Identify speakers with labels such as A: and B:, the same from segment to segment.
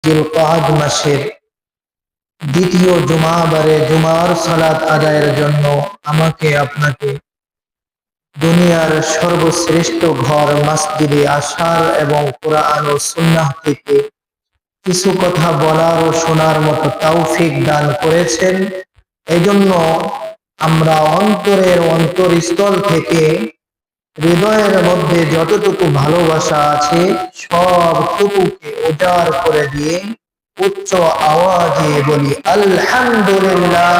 A: জিলকাদ মাসের দ্বিতীয় জুমাবারে জুমার সালাত আদায়ের জন্য আমাকে আপনাকে দুনিয়ার সর্বশ্রেষ্ঠ ঘর মসজিদে আসার এবং কোরআন ও সুন্নাহ থেকে কিছু কথা বলার ও শোনার মতো তৌফিক দান করেছেন। এজন্য আমরা অন্তরের অন্তরস্থল থেকে হৃদয়ের মধ্যে যতটুকু ভালোবাসা আছে সবটুকুকে উজাড় করে দিয়ে উচ্চ আওয়াজে বলি আলহামদুলিল্লাহ।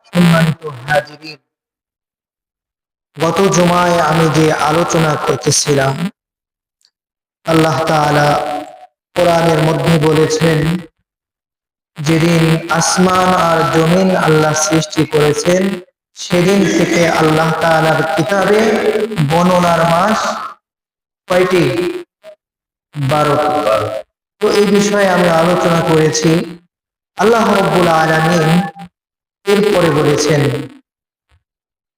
A: সম্মানিত হাজিরিন, গত জুমায় আমি যে আলোচনা করতেছিলাম, আল্লাহ তাআলা কোরআনের মধ্যে বলেছেন যেদিন আসমান আর জমিন আল্লাহ সৃষ্টি করেছেন সেদিন থেকে আল্লাহ তাআলার কিতাবে গণনার মাস কয়টি? 12টি। তো এই বিষয়ে আমি আলোচনা করেছি। আল্লাহ রাব্বুল আলামিন এরপরে বলেছেন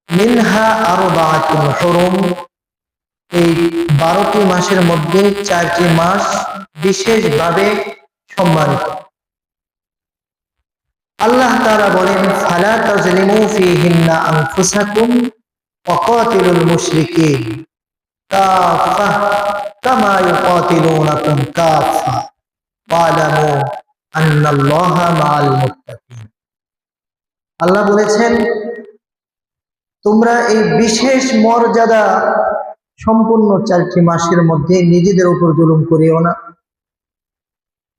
A: মিনহা আরবাআতুন হুরুম, এই 12টি মাসের মধ্যে 4টি মাস বিশেষভাবে সম্মানিত। আল্লাহ তাআলা বলেন ফালা তাজলিমু ফীহিন্না আনফুসাকুম ওয়া কাতিলুল মুশরিকিন কাফা কামা ইউকাতিলুনাকুম কাফা ওয়ালামু আন্নাল্লাহা মাআল মুত্তাকিন। আল্লাহ বলেছেন তোমরা এই বিশেষ মর্যাদা সম্পূর্ণ 4টি মাসের মধ্যে নিজেদের উপর জুলুম করিও না।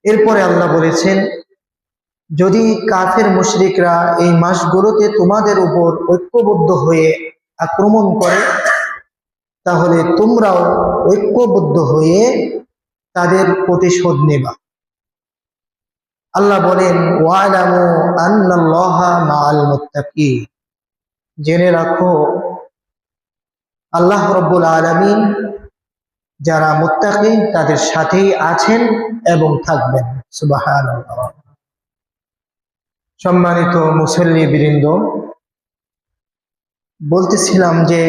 A: এরপরে আল্লাহ বলেছেন যদি কাফের মুশরিকরা এই মাসগুলোতে তোমাদের উপর ঐক্যবদ্ধ হয়ে আক্রমণ করে তাহলে তোমরাও ঐক্যবদ্ধ হয়ে তাদের প্রতিশোধ নেবা। আল্লাহ বলেন ওয়ালামু আন্নাল্লাহা মাআল মুত্তাকিন, জেনে রাখো আল্লাহ রাব্বুল আলামিন যারা মুত্তাকি তাদের সাথেই আছেন এবং থাকবেন। সুবহানাল্লাহ। সম্মানিত মুসল্লিবৃন্দ, বলতেছিলাম যে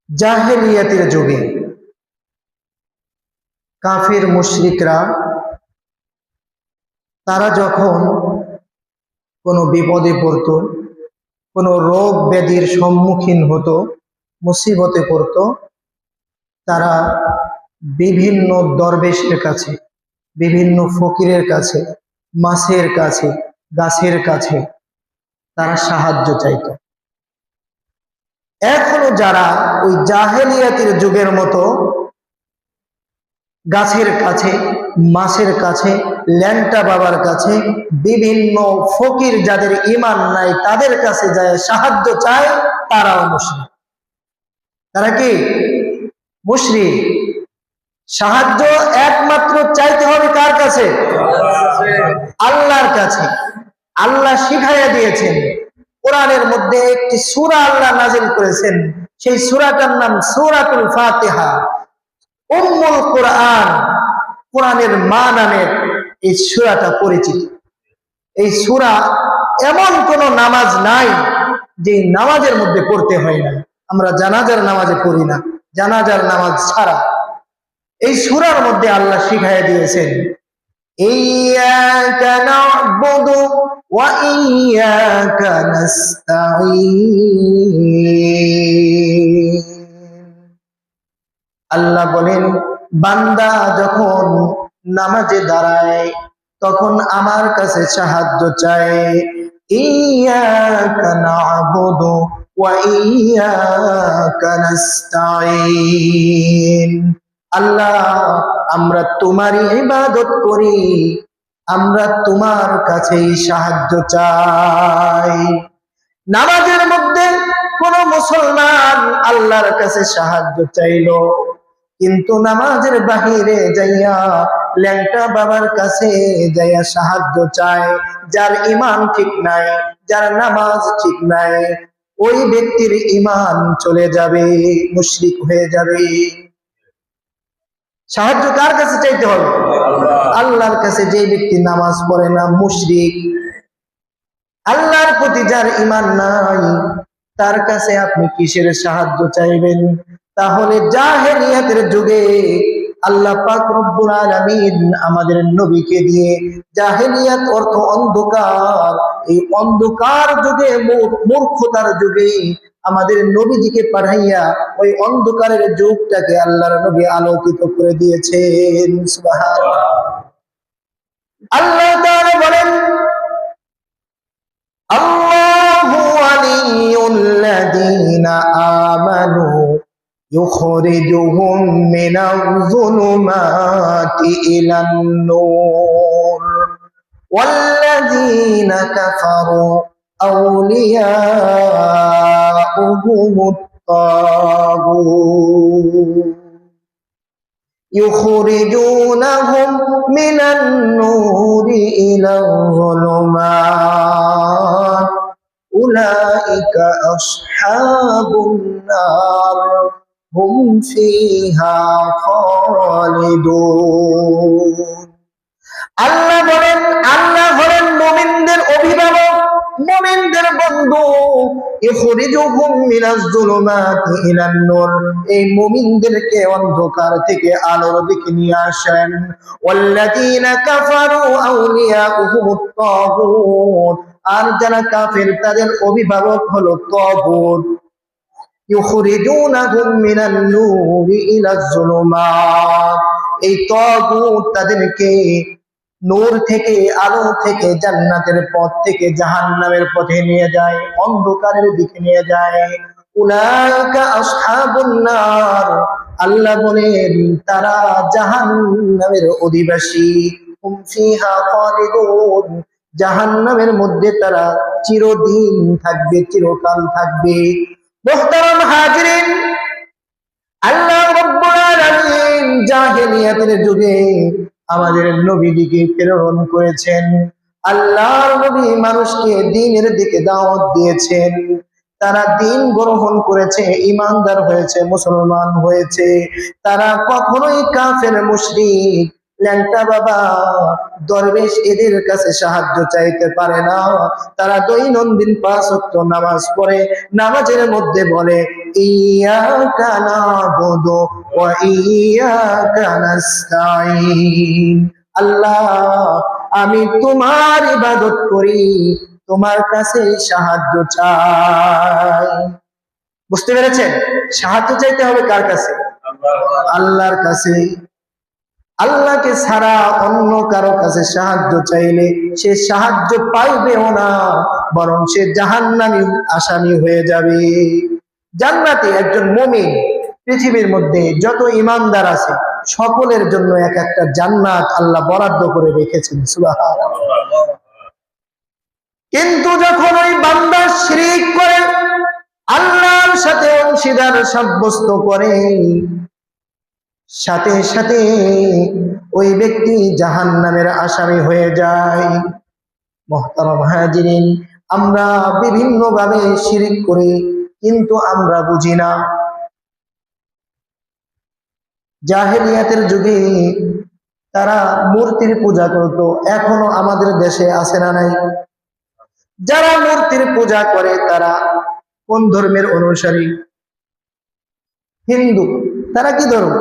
A: জাহেলিয়াতের যুগে কাফির মুশরিকরা তারা যখন কোনো বিপদে পড়ত, কোনো রোগ ব্যাধির সম্মুখীন হতো, মুসিবতে পড়ত, তারা বিভিন্ন দরবেশের কাছে, বিভিন্ন ফকিরের কাছে, মাছের কাছে, গাছের কাছে তারা সাহায্য চাইত। এখনো যারা ওই জাহেলিয়াতের যুগের মতো গাছের কাছে, মাছের কাছে, ল্যাংটা বাবার কাছে, বিভিন্ন ফকির যাদের ঈমান নাই তাদের কাছে যায় সাহায্য চায়, তারাও মুশরিক। তারা কি মুশরিক? সাহায্য একমাত্র চাইতে হবে কার কাছে? আল্লাহর কাছে। আল্লাহ শিখাইয়া দিয়েছেন, কোরআনের মধ্যে একটি সূরা আল্লাহ নাযিল করেছেন, সেই সূরাটার নাম সূরাতুল ফাতিহা। উম্মুল কোরআন, কোরআনের মা নামের এই সূরাটা পরিচিত। এই সূরা এমন কোন নামাজ নাই যে নামাজের মধ্যে পড়তে হয় না। আমরা জানাজার নামাজে পড়ি না, জানাজার নামাজ ছাড়া এই সূরার মধ্যে আল্লাহ শিখাইয়া দিয়েছেন ইয়্যাকা না'বুদু ওয়া ইয়্যাকা নাস্তাঈন। আল্লাহ বলেন বান্দা যখন নামাজে দাঁড়ায় তখন আমার কাছে সাহায্য চায়। ইয়্যাকা না'বুদু ওয়া ইয়্যাকা নাস্তাঈন। আল্লাহ আমরা তোমারই ইবাদত করি, আমরা তোমার কাছেই সাহায্য চাই। নামাজের মধ্যে কোন মুসলমান আল্লাহর কাছে সাহায্য চাইলো, কিন্তু নামাজের বাহিরে যাইয়া ল্যাংটা বাবার কাছে যাইয়া সাহায্য চায়, যার ঈমান ঠিক নাই, যার নামাজ ঠিক নাই, ওই ব্যক্তির ঈমান চলে যাবে, মুশরিক হয়ে যাবে। সাহায্য কার কাছে চাইতে হবে? আল্লাহর কাছে। যে ব্যক্তি নামাজ পড়ে না মুশরিক। আল্লাহর প্রতি যার ঈমান নাই তার কাছে আপনি কিসের সাহায্য চাইবেন? তাহলে জাহেলিয়াতের যুগে আল্লাহ পাক রব্বুল আলামিন আমাদের নবীকে দিয়ে, জাহেলিয়াত অর্থ অন্ধকার, এই অন্ধকার যুগে, মূর্খতার যুগে আমাদের নবীজিকে পাঠাইয়া ওই অন্ধকারের যুগটাকে আল্লাহর নবী আলোকিত করে দিয়েছেন। সুবহানাল্লাহ। আল্লাহ তাআলা বলেন, আল্লাহু ওয়ালিয়ুল্লাযীনা আমানু يخرجهم من الظلمات إلى النور والذين كفروا أولياؤهم الطاغوت يخرجونهم من النور إلى الظلمات أولئك أصحاب النار هم فيها خالدون। আল্লাহ হলেন মুমিনদের অভিভাবক, মুমিনদের বন্ধু। ইখরিজুহুম মিনাজ যুলুমাতি ইলান নূর, এই মুমিনদেরকে অন্ধকার থেকে আলোর দিকে নিয়ে আসেন। ওয়াল্লাযীনা কাফারু আউলিয়াউহুমুত তাগুত, আর যারা কাফের তাদের অভিভাবক হলো তাগুত। ইখরিজুনাহুম মিনান নূরি ইলাজ যুলুমাত, এই তাগুত তাদেরকে নূর থেকে, আলো থেকে, জান্নাতের পথ থেকে জাহান্নামের পথে নিয়ে যায়, অন্ধকারের দিকে নিয়ে যায়। উলাইকা আসহাবুন নার, আল্লাহ বলেন তারা জাহান্নামের অধিবাসী। হুম ফিহা খালিদুন, জাহান্নামের মধ্যে তারা চিরদিন থাকবে, চিরকাল থাকবে। মুহতারাম হাজিরিন, আল্লাহ রাব্বুল আলামিন জাহেলিয়াতের যুগে আমাদের নবীকে প্রেরণ করেছেন। আল্লাহর নবী মানুষকে দ্বীনের দিকে দাওয়াত দিয়েছেন, তারা দ্বীন গ্রহণ করেছে, ঈমানদার হয়েছে, মুসলমান হয়েছে। তারা কখনোই কাফের, মুশরিক, ল্যাংটা বাবা, দরবেশ এদের কাছে সাহায্য চাইতে পারে না। তারা দৈনন্দিন 5 ওয়াক্ত নামাজ পড়ে, নামাজের মধ্যে বলে ইয়াকা না'বুদু ওয়া ইয়াকা নাস্তাঈন, আল্লাহ আমি তোমার ইবাদত করি, তোমার কাছে সাহায্য চাই। বুঝতে পেরেছেন? সাহায্য চাইতে হবে কার কাছে? আল্লাহর কাছে। আল্লাহকে ছাড়া অন্য কারো কাছে সাহায্য চাইলে সে সাহায্য পাইবেও না, বরং সে জাহান্নামী আসামি হয়ে যাবে। জান্নাতে একজন মুমিন, পৃথিবীর মধ্যে যত ঈমানদার আছে সকলের জন্য এক একটা জান্নাত আল্লাহ বরাদ্দ করে রেখেছেন। সুবহানাল্লাহ। কিন্তু যখন ওই বান্দা শিরক করে, আল্লাহর সাথে অংশীদার সাব্যস্ত করে, সাথে সাথে ওই ব্যক্তি জাহান্নামের আসামি হয়ে যায়। মুহতারাম হাজিরিন, আমরা বিভিন্ন ভাবে শিরক করি, কিন্তু আমরা বুঝি না। জাহেলিয়াতের যুগে তারা মূর্তির পূজা করত, এখনো আমাদের দেশে আছে না নাই? যারা মূর্তির পূজা করে তারা কোন ধর্মের অনুসারী? হিন্দু। তারা কি ধর্ম?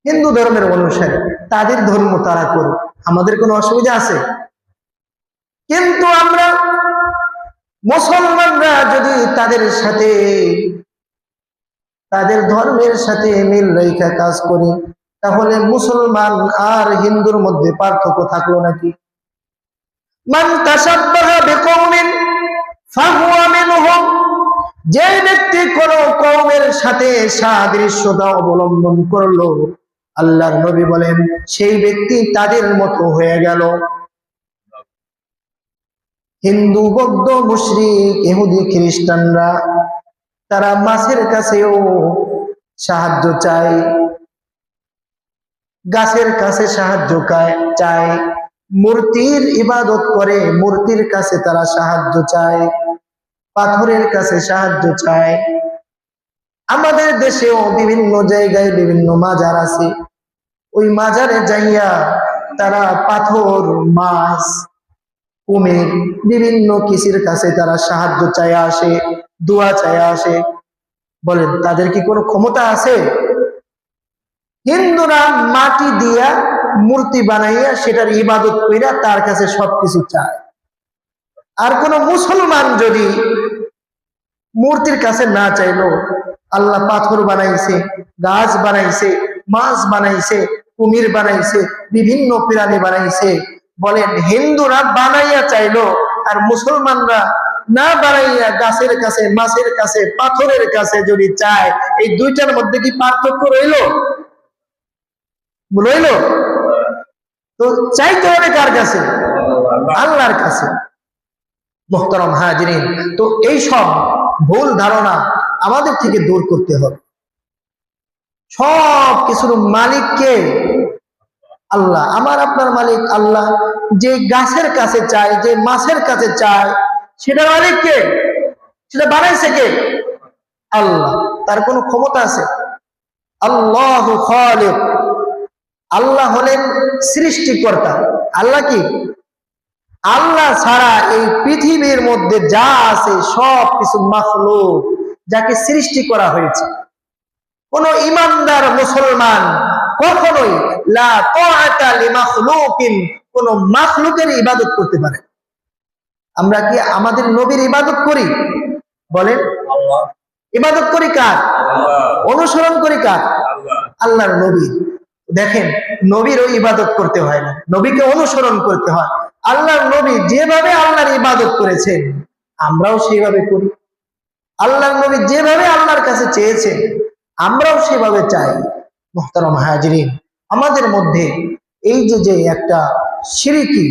A: হিন্দু ধর্মের অনুসারী। তাদের ধর্ম তারা করে, আমাদের কোনো অসুবিধা আছে? কিন্তু আমরা মুসলমানরা যদি তাদের সাথে, তাদের ধর্মের সাথে মিল রেখা কাজ করি, তাহলে মুসলমান আর হিন্দুর মধ্যে পার্থক্য থাকলো নাকি? মান তাশাব্বাহা বিকওমিন ফাহুয়া মিনহুম, যে ব্যক্তি কোন কওমের সাথে সাদৃশ্যতা অবলম্বন করলো, আল্লাহর নবী বলেন সেই ব্যক্তি তাদের মতো হয়ে গেল। হিন্দু, বৌদ্ধ, মুশরিক, ইহুদি, খ্রিস্টানরা তারা মাছের কাছেও সাহায্য চায়, গাছের কাছে সাহায্য চায়, মূর্তির ইবাদত করে, মূর্তির কাছে তারা সাহায্য চায়, পাথরের কাছে সাহায্য চায়। আমাদের দেশেও বিভিন্ন জায়গায় বিভিন্ন মাজার আছে, ওই মাজারে যাইয়া তারা পাথর, মাছ, কুমির, বিভিন্ন কিছুর কাছে তারা সাহায্য চায় আসে, দোয়া চায় আসে। বলেন তাদের কি কোনো ক্ষমতা আছে? হিন্দুরা মাটি দিয়া মূর্তি বানাইয়া সেটার ইবাদত কইরা তার কাছে সবকিছু চায়। আর কোন মুসলমান যদি মূর্তির কাছে না চাইলো, আল্লাহ পাথর বানাইছে, গাছ বানাইছে, মাছ বানাইছে, কুমির বানাইছে, বিভিন্ন প্রাণী বানাইছে, বলেন হিন্দুরা বানাইয়া চাইলো আর মুসলমানরা না বানাইয়া গাছের কাছে, মাছের কাছে, পাথরের কাছে যদি চায়, এই দুইটার মধ্যে কি পার্থক্য রইল? রইল? তো চাইতে হবে কার কাছে? আল্লাহর কাছে। মুহতারাম হাজিরিন, তো এই সব ভুল ধারণা আমাদের থেকে দূর করতে হবে। সব কিছুর মালিক কে? আল্লাহ। আমার আপনার মালিক আল্লাহ। যে গাছের কাছে চায়, যে মাছের কাছে চায়, সেটা মালিক কে? সেটা বানাইছে কে? আল্লাহ। তার কোনো ক্ষমতা আছে? আল্লাহু খালিক। আল্লাহ হলেন সৃষ্টিকর্তা। আল্লাহ কি? আল্লাহ ছাড়া এই পৃথিবীর মধ্যে যা আছে সব কিছু মাখলুক, যাকে সৃষ্টি করা হয়েছে। কোন ইমানদার মুসলমান কখনোই লা তাআতা লিমাখলুকিন, কোন মাখলুকের ইবাদত করতে পারে? আমরা কি আমাদের নবীর ইবাদত করি? বলেন ইবাদত করি কার? অনুসরণ করি কার? আল্লাহর নবী। দেখেন নবীরও ইবাদত করতে হয় না, নবীকে অনুসরণ করতে হয়। আল্লাহর নবী যেভাবে আল্লাহর ইবাদত করেছেন আমরাও সেইভাবে করি। আল্লাহর নবী যেভাবে আল্লাহর কাছে চেয়েছেন আমরাও সেভাবে চাই। মুহতারাম হাজিরিন, আমাদের মধ্যে এই যে একটা শিরকি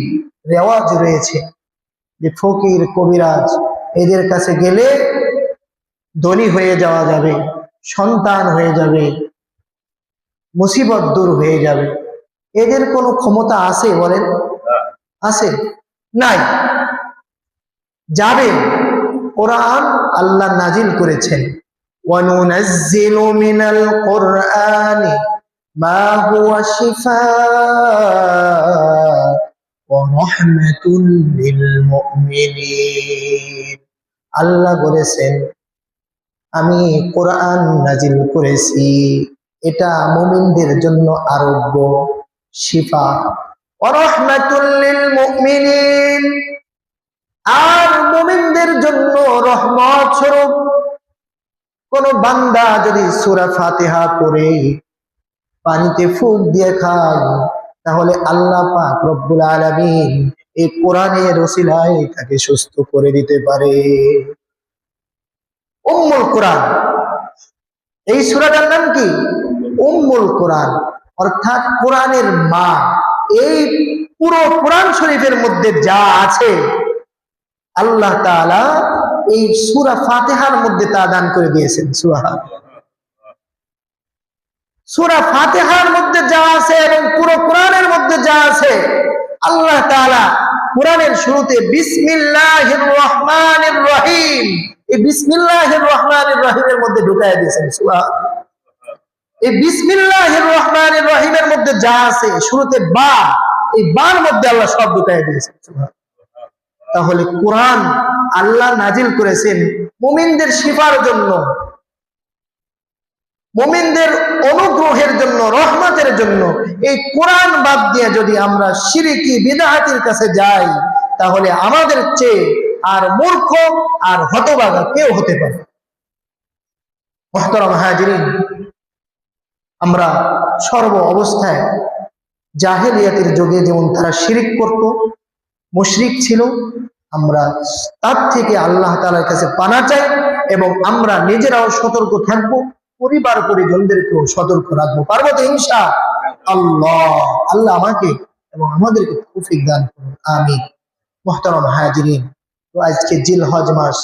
A: রেওয়াজ রয়েছে যে ফকির কবিরাজ এদের কাছে গেলে ধনী হয়ে যাওয়া যাবে, সন্তান হয়ে যাবে, মুসিবত দূর হয়ে যাবে। এদের কোনো ক্ষমতা আছে? বলেন আছে? নাই। যাবে। কোরআন আল্লাহ নাজিল করেছেন, ওয়ানুনাজ্জিলু মিনাল কুরআনি মা হুয়া শিফাআ ওয়া রাহমাতুল লিল মুমিনিন। আল্লাহ বলেছেন আমি কোরআন নাজিল করেছি, এটা মুমিনদের জন্য আরোগ্য, শিফা। ওয়া রাহমাতুল লিল মুমিনিন, আর মুমিনদের জন্য রহমত স্বরূপ। কোন বান্দা যদি সূরা ফাতিহা পড়ে পানিতে ফুঁক দিয়ে খায়, তাহলে আল্লাহ পাক রব্বুল আলামিন এই কোরআনের ওসিলায় তাকে সুস্থ করে দিতে পারে। উম্মুল কোরআন, এই সূরাটার নাম কি? উম্মুল কোরআন, অর্থাৎ কোরআনের মা। এই পুরো কোরআন শরীফের মধ্যে যা আছে আল্লাহ তাআলা এই সূরা ফাতিহার মধ্যে তা দান করে দিয়েছেন। সুবহানাল্লাহ। সূরা ফাতিহার মধ্যে যা আছে এবং পুরো কোরআনের মধ্যে যা আছে আল্লাহ তাআলা কোরআনের শুরুতে বিসমিল্লাহির রহমানির রহিম, এই বিসমিল্লাহির রহমানির রহিমের মধ্যে ঢুকায় দিয়েছেন। সুবহানাল্লাহ। এই বিসমিল্লাহির রহমানির রহিমের মধ্যে যা আছে শুরুতে বা, এই বার মধ্যে আল্লাহ সব ঢুকায় দিয়েছেন। সুবহানাল্লাহ। তাহলে কোরআন আল্লাহ নাজিল করেছেন মুমিনদের শিফার জন্য, মুমিনদের অনুগ্রহের জন্য, রহমতের জন্য। এই কোরআন বাদ দিয়ে যদি আমরা শিরকি বিদআতের কাছে যাই, তাহলে আমাদের চেয়ে আর মূর্খ আর হতভাগা কেউ হতে পারে। মুহতারাম হাজিরিন, আমরা সর্ব অবস্থায় জাহেলিয়াতের যুগে যেমন তারা শিরিক করত, মুশরিক ছিল, আমরা তার থেকে আল্লাহ তাআলার কাছে পানা চাই এবং আমরা নিজেরাও সতর্ক থাকবো, পরিবার পরিজনদেরকেও সতর্ক রাখবো। পারবো তো ইনশাআল্লাহ? আল্লাহ আমাকে এবং আমাদেরকে তৌফিক দান করুন, আমিন। মুহতারাম হাজিরিন, তো আজকে জিলহজ মাস,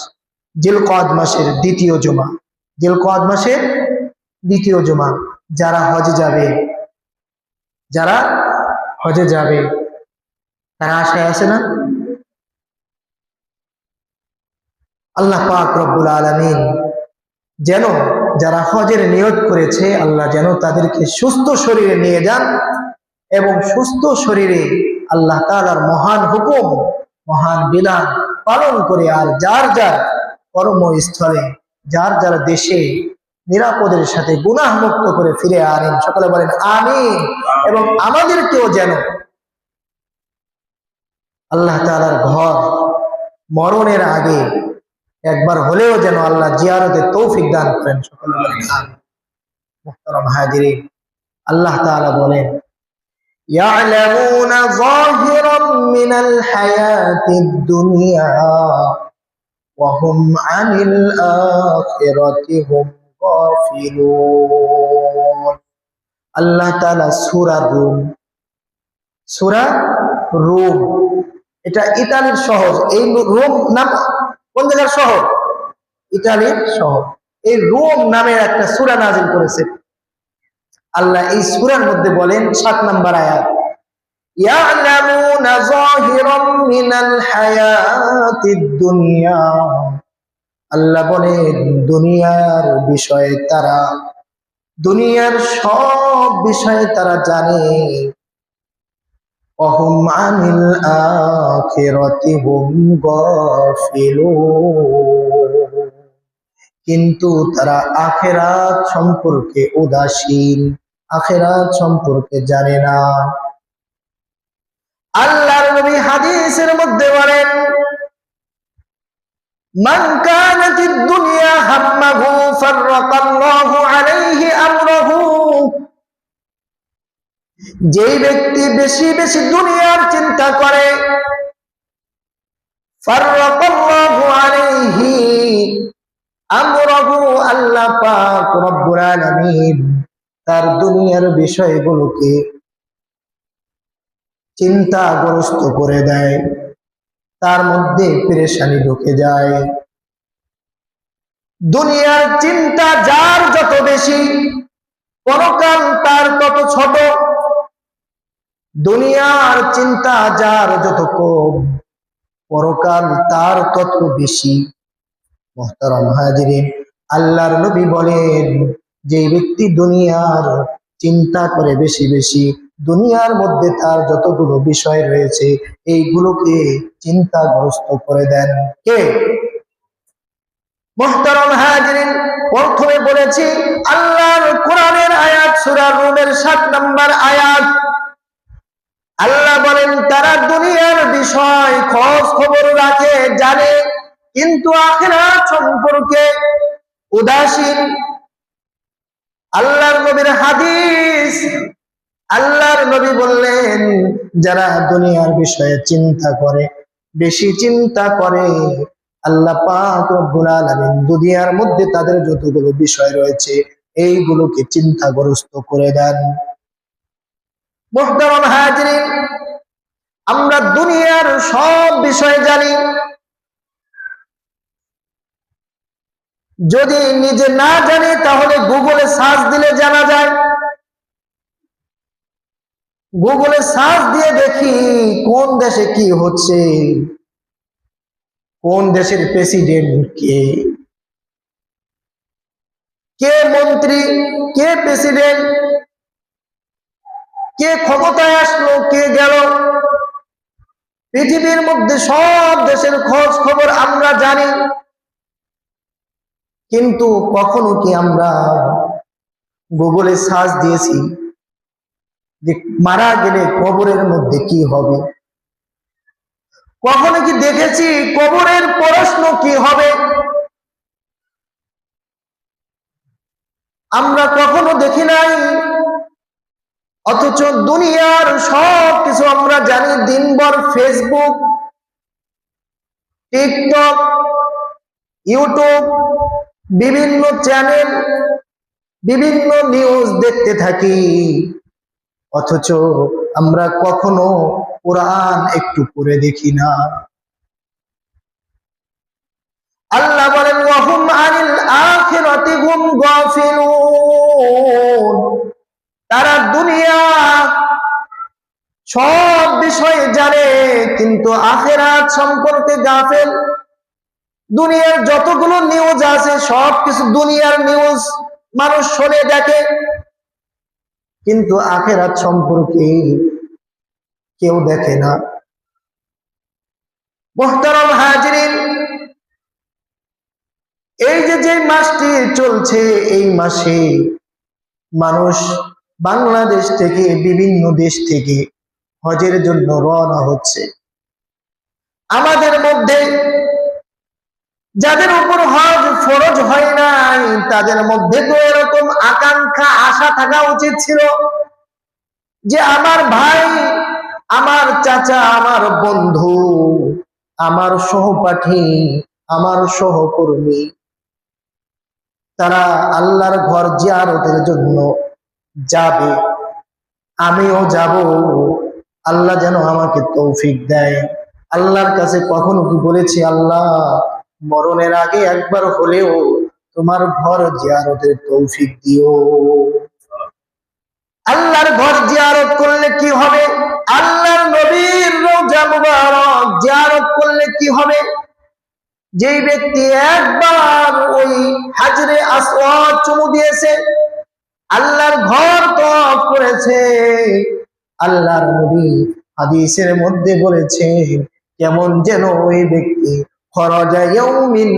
A: জিলকদ মাসের দ্বিতীয় জুমা, জিলকদ মাসের দ্বিতীয় জুমা। যারা হজে যাবে, যারা হজে যাবে তারা আশায় আছে না? আল্লাহ পাক রব্বুল আলামিন যেন যারা হজের নিয়ত করেছে আল্লাহ যেন তাদেরকে সুস্থ শরীরে নিয়ে যান এবং সুস্থ শরীরে আল্লাহ তাআলার মহান হুকুম, মহান বিধান পালন করে আর যার যার কর্মস্থলে, যার যার দেশে নিরাপদের সাথে গুনাহ মুক্ত করে ফিরে আনেন। সকলে বলেন আমিন। এবং আমাদেরকেও যেন আল্লাহ তাআলার ঘর মরণের আগে একবার হলেও যেন আল্লাহ জিয়ারতের তৌফিক দান করেন। সকলে বলেন আমিন। মুহতারাম হাজিরিন, আল্লাহ তাআলা বলেন ইয়ালামুনা যাহিরাম মিনাল হায়াতিদ দুনিয়া ওয়া হুম আনিল আখিরাতি হুম গাফিলুন। আল্লাহ তাআলা সূরা রুম, এটা ইতালির শহর। এই রোম নাম কোন জায়গার শহর? ইতালির শহর। এই রোম নামের একটা সূরা নাযিল করেছে আল্লাহ। এই সূরার মধ্যে বলেন 7 নম্বর আয়াত, ইয়ালামুনা যাহিরাম মিনাল হায়াতিদ দুনিয়া। আল্লাহ বলেন দুনিয়ার বিষয়ে তারা, দুনিয়ার সব বিষয়ে তারা জানে। ওয়াহুম আনিল আখিরাতি হুম গাফিলুন। কিন্তু তারা আখিরাত সম্পর্কে উদাসীন, আখিরাত সম্পর্কে জানে না। আল্লাহর নবী হাদিসের মধ্যে বলেন মান কানাতিদ দুনিয়া হাম্মাহু ফাররাকাল্লাহু আলাইহি আমরাহু। যেই ব্যক্তি বেশি বেশি দুনিয়ার চিন্তা করে, ফাররাকাল্লাহু আলাইহি আমরাহু, আল্লাহ পাক রব্বুল আলামিন তার দুনিয়ার বিষয়গুলোকে চিন্তাগ্রস্ত করে দেয়, তার মধ্যে পেরেশানি ঢুকে যায়। দুনিয়ার চিন্তা যার যত বেশি, পরকাল তার তত ছোট। দুনিয়ার চিন্তা যার যত কম, পরকাল তার তত বেশি। মুহতারাম হাজিরিন, আল্লাহর নবী বলেন যে ব্যক্তি দুনিয়ার চিন্তা করে বেশি বেশি, দুনিয়ার মধ্যে তার যতগুলো বিষয় রয়েছে এইগুলোকে চিন্তাগ্রস্ত করে দেন কে? মুহতারাম হাজিরিন, প্রথমে বলেছি আল্লাহর কোরআনের আয়াত, সূরা রুমের 7 নম্বর আয়াত। আল্লাহ বলেন তারা দুনিয়ার বিষয় খোঁজ খবর রাখে, জানে, কিন্তু আখিরাত সম্পর্কে উদাসীন। আল্লাহর নবীর হাদিস, আল্লাহর নবী বললেন যারা দুনিয়ার বিষয়ে চিন্তা করে, বেশি চিন্তা করে, আল্লাহ পাক রব্বুল আলামিন দুনিয়ার মধ্যে তাদের যতগুলো বিষয় রয়েছে এইগুলোকে চিন্তাগ্রস্ত করে দেন। মুহতারাম হাজিরিন, আমরা দুনিয়ার সব বিষয় জানি, যদি নিজে না জানি তাহলে গুগলে সার্চ দিলে জানা যায়। গুগলে সার্চ দিয়ে দেখি কোন দেশে কি হচ্ছে, কোন দেশের প্রেসিডেন্ট কে, কে মন্ত্রী, কে প্রেসিডেন্ট, কে ক্ষমতায় আসলো, কে গেল। পৃথিবীর মধ্যে সব দেশের খোঁজ খবর আমরা জানি, কিন্তু কখনো কি আমরা গুগলে সার্চ দিয়েছি যে মারা গেলে কবরের মধ্যে কি হবে? কখনো কি দেখেছি কবরের প্রশ্ন কি হবে? আমরা কখনো দেখি নাই। অথচ দুনিয়ার সব কিছু আমরা জানি। দিনভর ফেসবুক, টিকটক, ইউটিউব, বিভিন্ন চ্যানেল, বিভিন্ন নিউজ দেখতে থাকি, অথচ আমরা কখনো কোরআন একটু পড়ে দেখি না। আল্লাহ বলেন ওয়াহুম আনিল আখিরাতি হুম গাফিলুন। তারা দুনিয়া সব বিষয় জানে, কিন্তু আখিরাত সম্পর্কে গাফেল। দুনিয়ার যতগুলো নিউজ আছে সব কিছু দুনিয়ার নিউজ মানুষ শুনে দেখে, কিন্তু আখিরাত সম্পর্কে কেউ দেখে না। মুহতারাম হাজিরিন, এই যে মাসটি চলছে, এই মাসে মানুষ বাংলাদেশ থেকে বিভিন্ন দেশ থেকে হজের জন্য রওনা হচ্ছে। আমাদের মধ্যে যাদের উপর হজ ফরজ হয় নাই, তাদের মধ্যে তো এরকম আকাঙ্ক্ষা আশা থাকা উচিত ছিল যে আমার ভাই, আমার চাচা, আমার বন্ধু, আমার সহপাঠী, আমার সহকর্মী, তারা আল্লাহর ঘর জিয়ারতের জন্য যাবে, আমিও যাব। আল্লাহ যেন আমাকে তৌফিক দেয়। আল্লাহর কাছে কখনো কি বলেছি, আল্লাহ মরণের আগে একবার হলেও তোমার ঘর জিয়ারতের তৌফিক দিও। আল্লাহর ঘর জিয়ারত করলে কি হবে? আল্লাহর নবীর রওজা মুবারক জিয়ারত করলে কি হবে? যেই ব্যক্তি একবার ওই হাজরে আসওয়াদ চুমু দিয়েছে, আল্লাহর ঘর তওয়াফ করেছে, আল্লাহর নবী হাদিসের মধ্যে বলেছে কেমন যেন ওই ব্যক্তি খরাজা ইয়াউমিন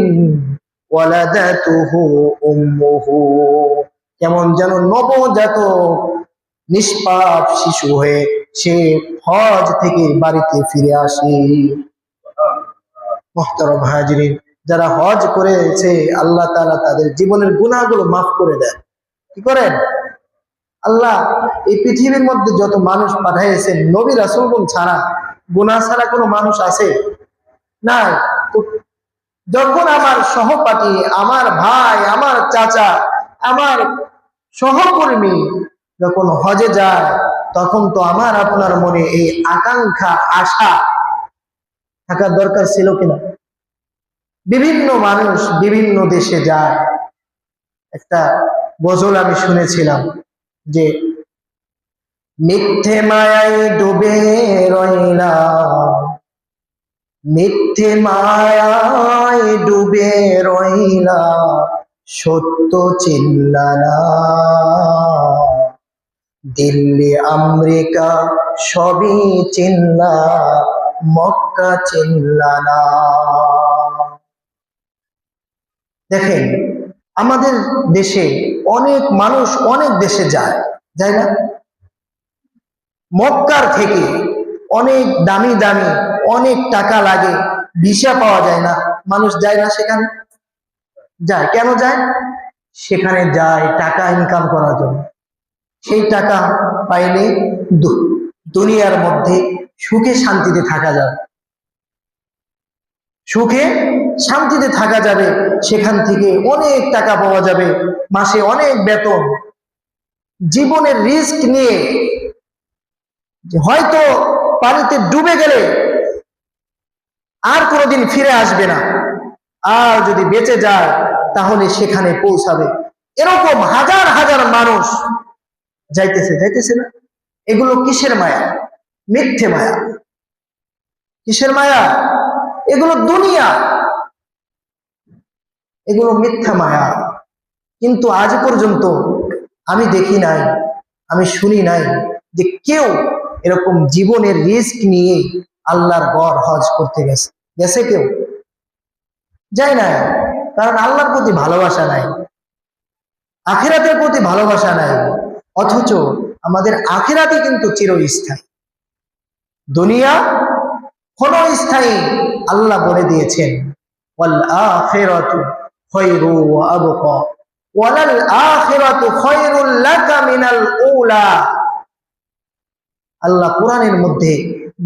A: ওয়ালাদাতুহু উম্মুহু, কেমন যেন নবজাতক নিষ্পাপ শিশু হয়ে সে হজ থেকে বাড়িতে ফিরে আসে। মুহতারাম হাজিরিন, যারা হজ করেছে আল্লাহ তাআলা তাদের জীবনের গুনাহগুলো মাফ করে দেন। কি করেন? আল্লাহ এই পৃথিবীর মধ্যে যত মানুষ পাঠাইছেন, নবী রাসূলগণ ছাড়া, গুনাহ ছাড়া কোনো মানুষ আছে? নাই। তো যখন আমার সহপাঠী, আমার ভাই, আমার চাচা, আমার সহকর্মী যখন হজে যায়, তখন তো আমার আপনার মনে এই আকাঙ্ক্ষা আশা থাকার দরকার ছিল কিনা? বিভিন্ন মানুষ বিভিন্ন দেশে যায়। একটা গজল আমি শুনেছিলাম যে মিথ্যে মায়ায় ডুবে রইলাম, মিথ্যে মায়ায় ডুবে রইলাম, সত্য চিল্লানা, দিল্লি আমেরিকা সবই চিল্লা, মক্কা চিল্লানা। দেখেন, আমাদের দেশে অনেক মানুষ অনেক দেশে যায়, যায় না? মক্কার থেকে অনেক দামি দামি অনেক টাকা লাগে, ভিসা পাওয়া যায় না, মানুষ যায় না সেখানে? যায়। কেন যায়? সেখানে যায় টাকা ইনকাম করার জন্য। সেই টাকা পাইলে দুনিয়ার মধ্যে সুখে শান্তিতে থাকা যাবে, সুখে শান্তিতে থাকা যাবে, সেখান থেকে অনেক টাকা পাওয়া যাবে, মাসে অনেক বেতন। জীবনের রিস্ক নিয়ে হয়তো পানিতে ডুবে গেলে আর কোনোদিন ফিরে আসবে না, আর যদি বেঁচে যায় তাহলে সেখানে পৌঁছাবে। এরকম হাজার হাজার মানুষ যাইতেছে, যাইতেছে না? এগুলো কিসের মায়া? মিথ্যে মায়া। কিসের মায়া? এগুলো দুনিয়া, এগুলো মিথ্যা মায়া। কিন্তু আজ পর্যন্ত আমি দেখি নাই, আমি শুনি নাই যে কেউ এরকম জীবনের রিস্ক নিয়ে আল্লাহর ঘর হজ করতে গেছে। গেছে কেউ? যায় না। কারণ আল্লাহর প্রতি ভালোবাসা নাই, আখিরাতের প্রতি ভালোবাসা নাই। অথচ আমাদের আখিরাতে কিন্তু চিরস্থায়ী, দুনিয়া ক্ষণস্থায়ী। আল্লাহ বলে দিয়েছেন ওয়াল আখিরাতু খায়রু ওয়া আবকা ওয়ালাল আখিরাতু খায়রুল লাকা মিনাল উলা। আল্লাহ কোরআনের মধ্যে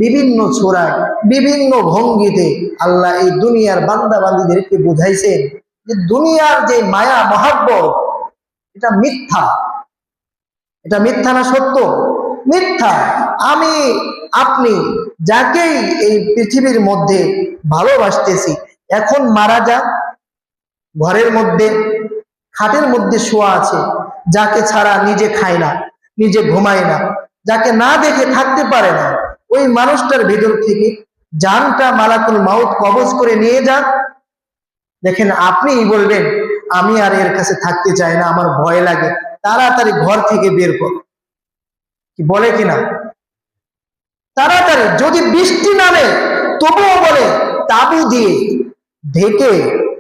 A: বিভিন্ন সূরায় বিভিন্ন ভঙ্গিতে আল্লাহ এই দুনিয়ার বান্দা বান্দীদেরকে বুঝাইছেন যে দুনিয়ার যে মায়া মহাব্বত, এটা মিথ্যা। এটা মিথ্যা না সত্য? মিথ্যা। আমি আপনি যাকেই এই পৃথিবীর মধ্যে ভালোবাসতেছি, এখন মারা যাক, ঘরের মধ্যে খাটের মধ্যে শোয়া আছে, যাকে ছাড়া নিজে খায় না, নিজে ঘুমায় না, যাকে না দেখে থাকতে পারে না, ওই মানুষটার ভেতর থেকে জানটা মালাকুল মাউত কবজ করে নিয়ে যান। দেখেন, আপনিই বলবেন আমি আর এর কাছে থাকতে চাই না, আমার ভয় লাগে, তাড়াতাড়ি ঘর থেকে বের কর। কি বলে কিনা? তাড়াতাড়ি, যদি বৃষ্টি নামে তবুও বলে তাবু দিয়ে ঢেকে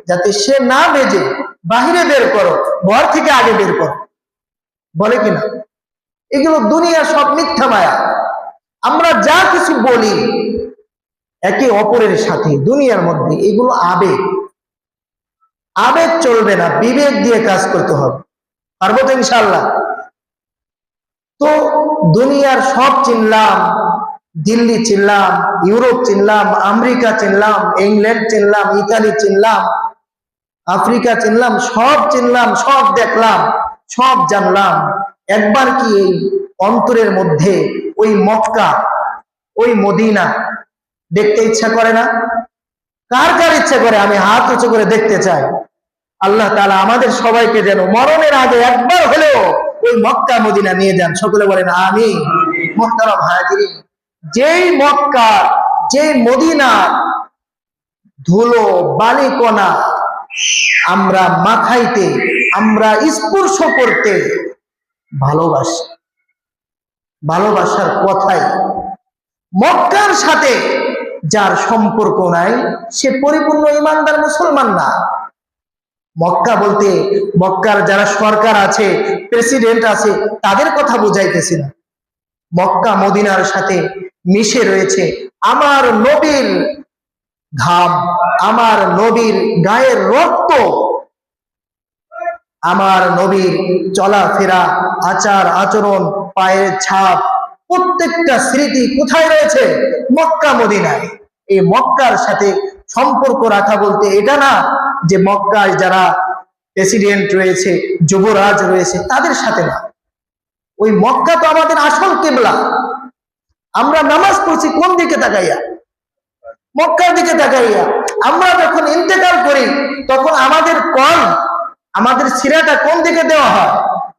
A: যাতে সে না বেজে বাহিরে বের করো, ঘর থেকে আগে বের করো, বলে কিনা? এগুলো দুনিয়া সব মিথ্যা মায়া। আমরা যা কিছু বলি একে অপরের সাথে দুনিয়ার মধ্যে, এগুলো আবেগ। আবেগ চলবে না, বিবেক দিয়ে কাজ করতে হবে। পারবো তো ইনশাআল্লাহ? তো দুনিয়ার সব চিনলাম, দিল্লি চিনলাম, ইউরোপ চিনলাম, আমেরিকা চিনলাম, ইংল্যান্ড চিনলাম, ইতালি চিনলাম, আফ্রিকা চিনলাম, সব চিনলাম, সব দেখলাম, সব জানলাম। একবার কি এই অন্তরের মধ্যে ওই মক্কা, ওই মদিনা দেখতে ইচ্ছা করে না? কার কার ইচ্ছা করে? আমি হাত উঁচু করে দেখতে চাই। আল্লাহ তাআলা আমাদের সবাইকে যেন মরণের আগে একবার হলেও ওই মক্কা মদিনা নিয়ে যান। সকলে বলেন আমিন। মুহতারাম হাজিরিন, যেই মক্কা, যেই মদিনা ধুলো বালিকণা আমরা মাখাইতে, আমরা স্পর্শ করতে ভালোবাসি, ভালোবাসার কথাই মক্কার সাথে যার সম্পর্ক নাই সে পরিপূর্ণ ইমানদার মুসলমান না। মক্কা বলতে মক্কার যারা সরকার আছে, প্রেসিডেন্ট আছে, তাদের কথা বুঝাইতেছি না। মক্কা মদিনার সাথে মিশে রয়েছে আমার নবীর ঘাম, আমার নবীর গায়ের রক্ত, আমার নবীর চলাফেরা, আচার আচরণ, পায়ের ছাপ, প্রত্যেকটা স্মৃতি কোথায় রয়েছে? মক্কা মদিনায়। এই মক্কার সাথে সম্পর্ক রাখা বলতে এটা না যে মক্কায় যারা প্রেসিডেন্ট রয়েছে, যুবরাজ রয়েছে, তাদের সাথে না। ওই মক্কা তো আমাদের আসল কিবলা। আমরা নামাজ পড়ছি কোন দিকে তাকাইয়া? মক্কার দিকে তাকাইয়া। আমরা যখন ইন্তেকাল করি তখন আমাদের কল, আমাদের সিরাটা কোন দিকে দেওয়া হয়?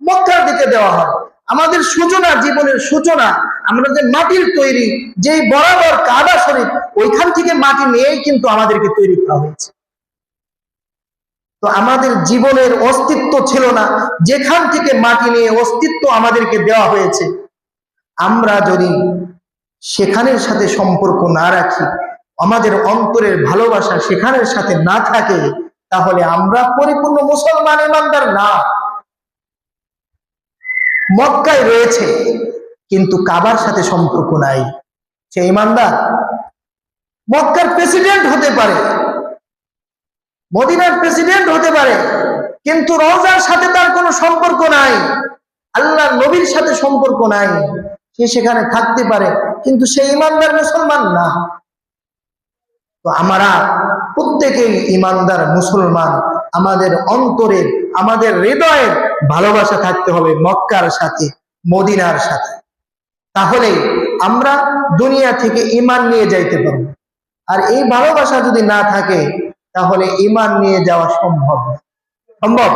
A: মক্কার দিকে দেওয়া হয়। আমাদের সূচনা, জীবনের সূচনা, আমরা যে মাটির তৈরি, যেই বরাবর কাবা শরীফ, ওইখান থেকে মাটি নিয়েই কিন্তু আমাদেরকে তৈরি করা হয়েছে। তো আমাদের জীবনের অস্তিত্ব ছিল না, যেখান থেকে মাটি নিয়ে অস্তিত্ব আমাদেরকে দেওয়া হয়েছে। আমরা যদি সেখানের সাথে সম্পর্ক না রাখি, আমাদের অন্তরের ভালোবাসা সেখানের সাথে না থাকে, তাহলে আমরা পরিপূর্ণ মুসলমান ইমানদার না। মক্কায় রয়েছে কিন্তু কাবার সাথে সম্পর্ক নাই, সে ইমানদার? মক্কার প্রেসিডেন্ট হতে পারে, মদিনার প্রেসিডেন্ট হতে পারে, কিন্তু রওজার সাথে তার কোনো সম্পর্ক নাই, আল্লাহ নবীর সাথে সম্পর্ক নাই। সে সেখানে থাকতে পারে কিন্তু সে ইমানদার মুসলমান না। তো আমরা প্রত্যেকেই ইমানদার মুসলমান। আমাদের অন্তরের, আমাদের হৃদয়ের ভালোবাসা থাকতে হবে মক্কার সাথে, মদিনার সাথে। তাহলে আমরা দুনিয়া থেকে ঈমান নিয়ে যাইতে পারবো। আর এই ভালোবাসা যদি না থাকে তাহলে ঈমান নিয়ে যাওয়া সম্ভব না। সম্ভব?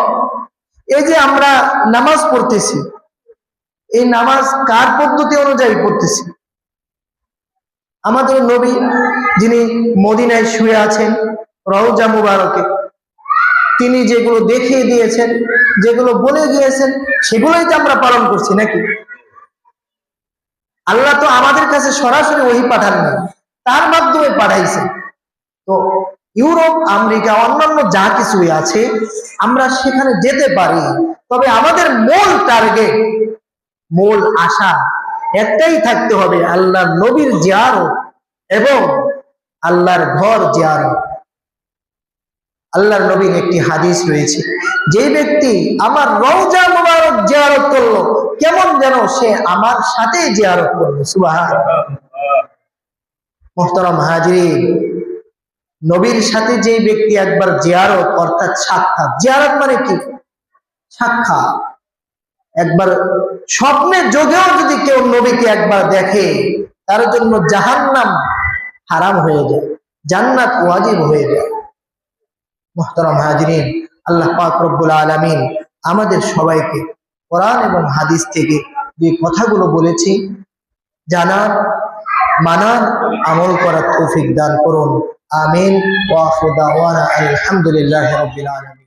A: এই যে আমরা নামাজ পড়তেছি, এই নামাজ কার পদ্ধতি অনুযায়ী পড়তেছি? আমাদের নবী যিনি মদিনায় শুয়ে আছেন রওজা মুবারকে, তিনি যেগুলো দেখিয়ে দিয়েছেন, যেগুলো বলে গিয়েছেন, সেগুলোই তো আমরা পালন করছি নাকি? আল্লাহ তো আমাদের কাছে সরাসরি ওহী পাঠান না, তার মাধ্যমে পাঠাইছেন। তো ইউরোপ, আমেরিকা, অন্যান্য যা কিছুই আছে আমরা সেখানে যেতে পারি, তবে আমাদের মূল টার্গেট, মূল আশা একটাই থাকতে হবে, আল্লাহর নবীর জিয়ারত এবং আল্লাহর ঘর জিয়ারত। আল্লাহর নবীর একটি হাদিস রয়েছে, যে ব্যক্তি আমার রওজা মুবারক জিয়ারত করলো কেমন যেন সে আমার সাথে জিয়ারত করলো। সুবহানাল্লাহ। মুহতারাম হাজিরিন, নবীর সাথে যে ব্যক্তি একবার জিয়ারত অর্থাৎ সাক্ষাৎ, জিয়ারত মানে কি? সাক্ষাৎ। একবার স্বপ্নে যোগেও যদি কেউ নবীকে একবার দেখে, তার জন্য জাহান্নাম হারাম হয়ে যায়, জান্নাত ওয়াজিব হয়ে যায়। মুহতারাম হাজিরিন, আল্লাহ পাক রব্বুল আলামিন আমাদের সবাইকে কোরআন এবং হাদিস থেকে যে কথাগুলো বলেছি জানার, মানার, আমল করার তৌফিক দান করুন। আমিন। ওয়া আখিরু দাওয়ানা আলহামদুলিল্লাহি রাব্বিল আলামিন।